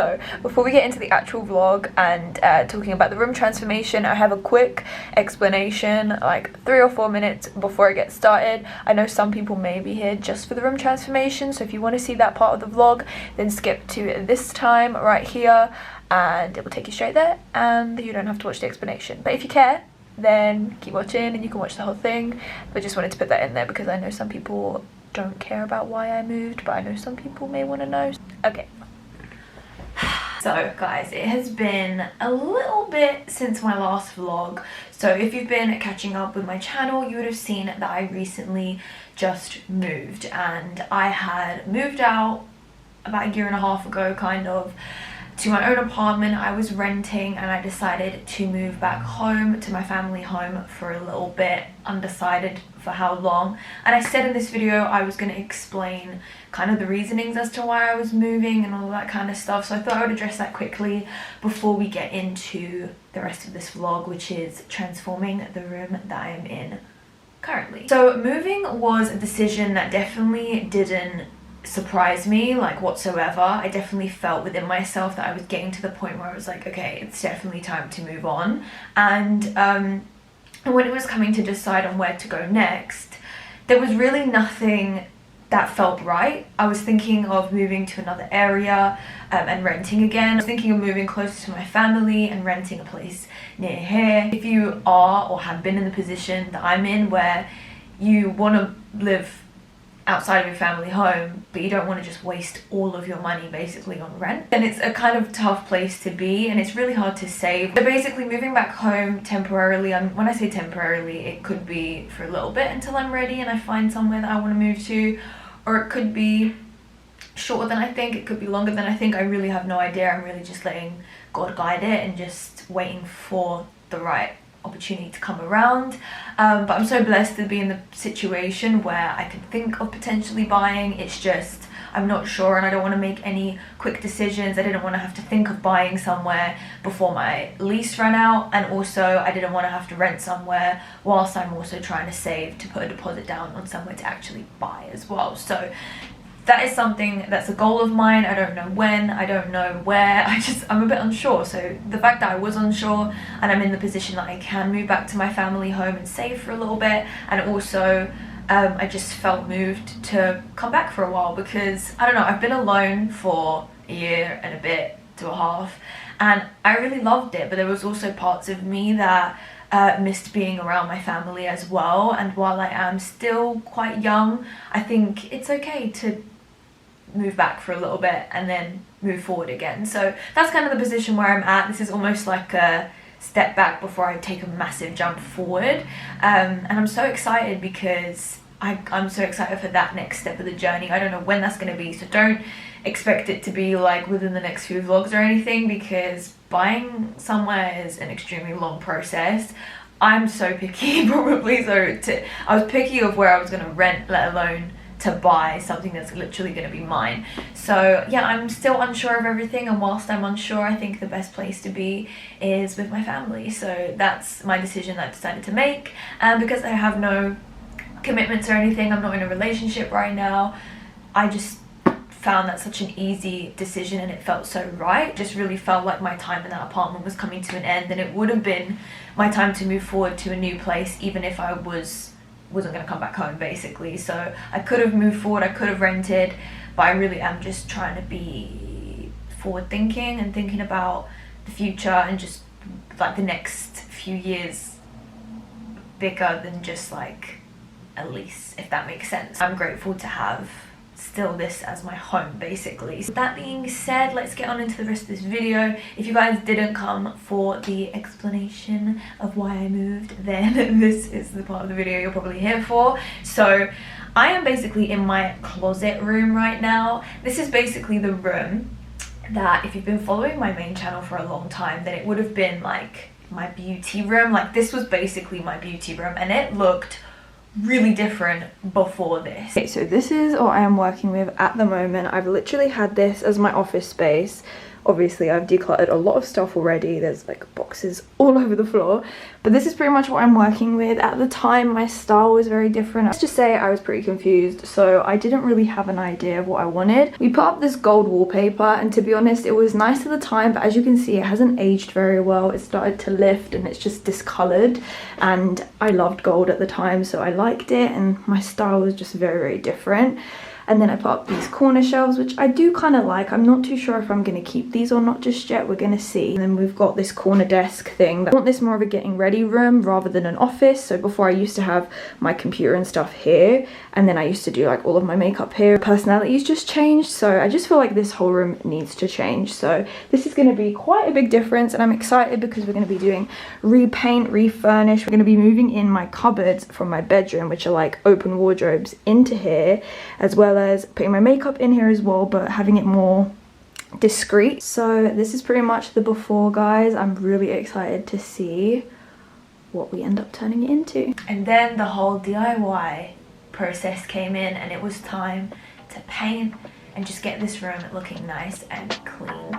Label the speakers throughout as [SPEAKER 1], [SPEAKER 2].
[SPEAKER 1] So before we get into the actual vlog and talking about the room transformation, I have a quick explanation, like 3 or 4 minutes before I get started. I know some people may be here just for the room transformation, so if you want to see that part of the vlog, then skip to this time right here and it will take you straight there and you don't have to watch the explanation. But if you care, then keep watching and you can watch the whole thing. But just wanted to put that in there because I know some people don't care about why I moved, but I know some people may want to know. Okay. So guys, it has been a little bit since my last vlog. So if you've been catching up with my channel, you would have seen that I recently just moved, and I had moved out about 1.5 years ago, kind of, to my own apartment I was renting, and I decided to move back home to my family home for a little bit, undecided for how long. And I said in this video I was going to explain kind of the reasonings as to why I was moving and all that kind of stuff, so I thought I would address that quickly before we get into the rest of this vlog, which is transforming the room that I am in currently. So moving was a decision that definitely didn't surprise me like whatsoever. I definitely felt within myself that I was getting to the point where I was like, okay, it's definitely time to move on. And when it was coming to decide on where to go next, there was really nothing that felt right. I was thinking of moving to another area and renting again. I was thinking of moving closer to my family and renting a place near here. If you are or have been in the position that I'm in, where you want to live outside of your family home but you don't want to just waste all of your money basically on rent, then it's a kind of tough place to be and it's really hard to save. So basically moving back home temporarily, when I say temporarily, it could be for a little bit until I'm ready and I find somewhere that I want to move to, or it could be shorter than I think, it could be longer than I think. I really have no idea. I'm really just letting God guide it and just waiting for the right opportunity to come around. But I'm so blessed to be in the situation where I can think of potentially buying. It's just I'm not sure and I don't want to make any quick decisions. I didn't want to have to think of buying somewhere before my lease ran out, and also I didn't want to have to rent somewhere whilst I'm also trying to save to put a deposit down on somewhere to actually buy as well. So that is something that's a goal of mine. I don't know when, I don't know where, I'm a bit unsure. So the fact that I was unsure and I'm in the position that I can move back to my family home and save for a little bit, and also I just felt moved to come back for a while because, I don't know, I've been alone for 1.5 years to a half and I really loved it, but there was also parts of me that missed being around my family as well. And while I am still quite young, I think it's okay to move back for a little bit and then move forward again. So that's kind of the position where I'm at. This is almost like a step back before I take a massive jump forward, and I'm so excited because I'm so excited for that next step of the journey. I don't know when that's going to be, so don't expect it to be like within the next few vlogs or anything, because buying somewhere is an extremely long process. I'm so picky probably, I was picky of where I was going to rent, let alone to buy something that's literally going to be mine. So yeah, I'm still unsure of everything, and whilst I'm unsure, I think the best place to be is with my family. So that's my decision that I decided to make, and because I have no commitments or anything, I'm not in a relationship right now, I just found that such an easy decision and it felt so right. It just really felt like my time in that apartment was coming to an end, and it would have been my time to move forward to a new place even if I wasn't going to come back home basically. So I could have moved forward, I could have rented, but I really am just trying to be forward thinking and thinking about the future and just like the next few years bigger than just like a lease, if that makes sense. I'm grateful to have still this as my home basically. So that being said, let's get on into the rest of this video. If you guys didn't come for the explanation of why I moved, then this is the part of the video you're probably here for. So I am basically in my closet room right now. This is basically the room that, if you've been following my main channel for a long time, then it would have been like my beauty room. Like this was basically my beauty room and it looked really different before this. Okay, so this is what I am working with at the moment. I've literally had this as my office space Obviously I've decluttered a lot of stuff already. There's like boxes all over the floor, but this is pretty much what I'm working with. At the time my style was very different. Let's just say I was pretty confused, so I didn't really have an idea of what I wanted. We put up this gold wallpaper, and to be honest it was nice at the time, but as you can see it hasn't aged very well. It started to lift and it's just discolored, and I loved gold at the time so I liked it, and my style was just very different. And then I put up these corner shelves, which I do kind of like. I'm not too sure if I'm going to keep these or not just yet. We're going to see. And then we've got this corner desk thing. I want this more of a getting ready room rather than an office. So before I used to have my computer and stuff here, and then I used to do like all of my makeup here. Personality's just changed, so I just feel like this whole room needs to change. So this is going to be quite a big difference, and I'm excited because we're going to be doing repaint, refurnish. We're going to be moving in my cupboards from my bedroom, which are like open wardrobes, into here, as well as putting my makeup in here as well, but having it more discreet. So this is pretty much the before, guys. I'm really excited to see what we end up turning it into. And then the whole DIY process came in, and it was time to paint and just get this room looking nice and clean.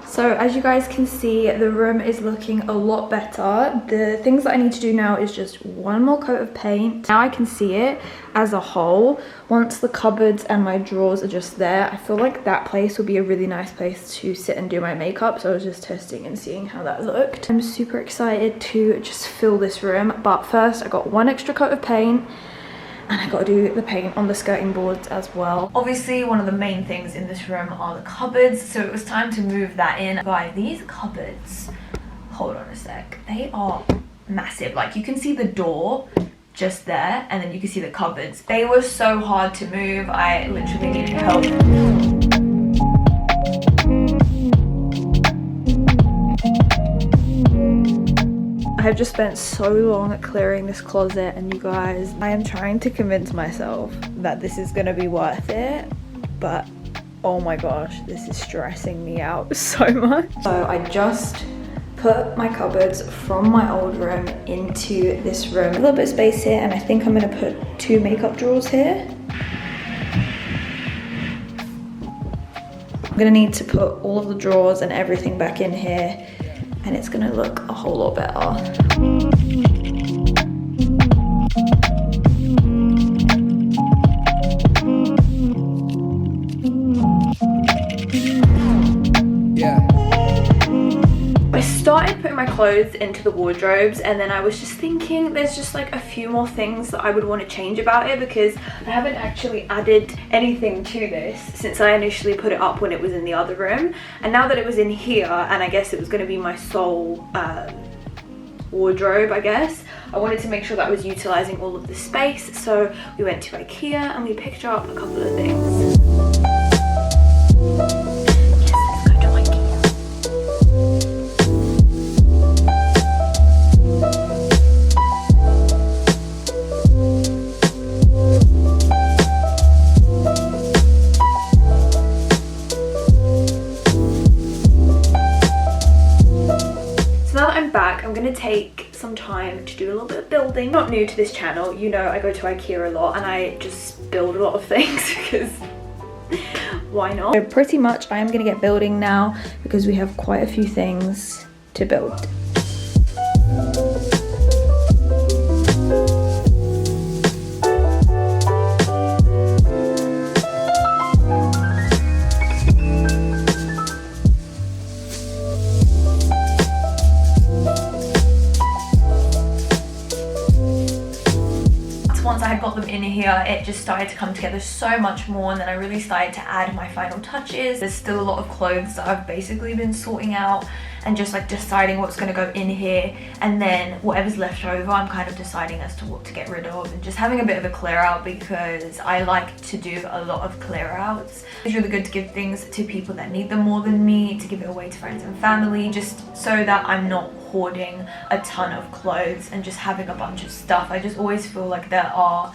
[SPEAKER 1] So as you guys can see, the room is looking a lot better. The things that I need to do now is just one more coat of paint. Now I can see it as a whole. Once the cupboards and my drawers are just there, I feel like that place will be a really nice place to sit and do my makeup. So I was just testing and seeing how that looked. I'm super excited to just fill this room. But first I got one extra coat of paint, and I gotta do the paint on the skirting boards as well. Obviously, one of the main things in this room are the cupboards, so it was time to move that in. Guys, these cupboards, hold on a sec, they are massive. Like, you can see the door just there, and then you can see the cupboards. They were so hard to move. I literally needed help. I have just spent so long clearing this closet, and you guys, I am trying to convince myself that this is gonna be worth it, but oh my gosh, this is stressing me out so much. So I just put my cupboards from my old room into this room. A little bit of space here, and I think I'm gonna put 2 makeup drawers here. I'm gonna need to put all of the drawers and everything back in here, and it's gonna look a whole lot better. Started putting my clothes into the wardrobes, and then I was just thinking there's just like a few more things that I would want to change about it, because I haven't actually added anything to this since I initially put it up when it was in the other room. And now that it was in here, and I guess it was going to be my sole wardrobe, I guess, I wanted to make sure that I was utilizing all of the space. So we went to IKEA and we picked up a couple of things. I'm gonna take some time to do a little bit of building. I'm not new to this channel, you know I go to IKEA a lot and I just build a lot of things because why not? So pretty much I am gonna get building now because we have quite a few things to build. Once I had got them in here, here, it just started to come together so much more, and then I really started to add my final touches. There's still a lot of clothes that I've basically been sorting out and just like deciding what's going to go in here, and then whatever's left over I'm kind of deciding as to what to get rid of, and just having a bit of a clear out, because I like to do a lot of clear outs. It's really good to give things to people that need them more than me, to give it away to friends and family, just so that I'm not hoarding a ton of clothes and just having a bunch of stuff. I just always feel like there are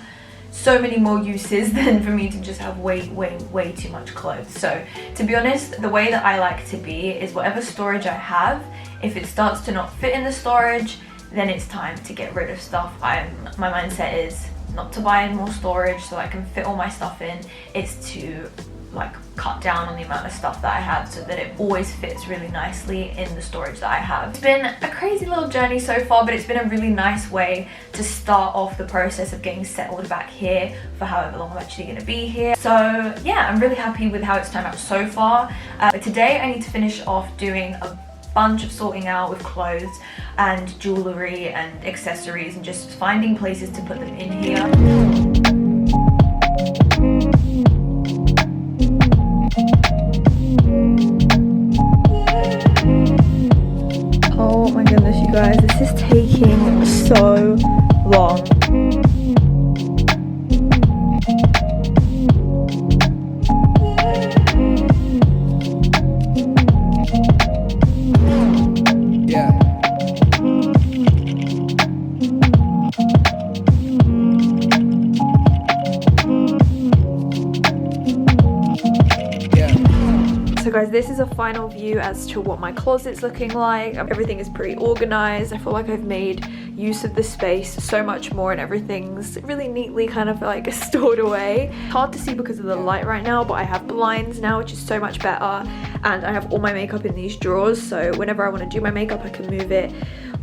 [SPEAKER 1] so many more uses than for me to just have way too much clothes. So to be honest, the way that I like to be is whatever storage I have, if it starts to not fit in the storage, then it's time to get rid of stuff. My mindset is not to buy more storage so I can fit all my stuff in. It's to like cut down on the amount of stuff that I have so that it always fits really nicely in the storage that I have. It's been a crazy little journey so far, but it's been a really nice way to start off the process of getting settled back here for however long I'm actually going to be here. So yeah, I'm really happy with how it's turned out so far. But today I need to finish off doing a bunch of sorting out with clothes and jewellery and accessories, and just finding places to put them in here. Oh my goodness, you guys, this is taking so long. So guys, this is a final view as to what my closet's looking like. Everything is pretty organized. I feel like I've made use of the space so much more, and everything's really neatly kind of like stored away. It's hard to see because of the light right now, but I have blinds now, which is so much better, and I have all my makeup in these drawers, so whenever I want to do my makeup I can move it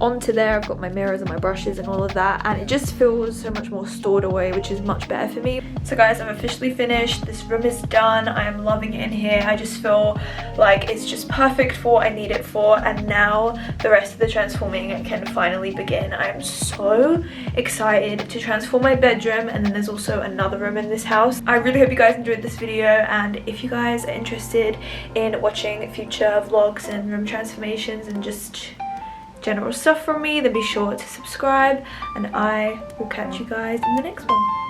[SPEAKER 1] onto there. I've got my mirrors and my brushes and all of that, and it just feels so much more stored away, which is much better for me. So guys, I'm officially finished. This room is done. I am loving it in here. I just feel like it's just perfect for what I need it for, and now the rest of the transforming can finally begin. I am so excited to transform my bedroom, and then there's also another room in this house. I really hope you guys enjoyed this video, and if you guys are interested in watching future vlogs and room transformations and just general stuff from me, then be sure to subscribe, and I will catch you guys in the next one.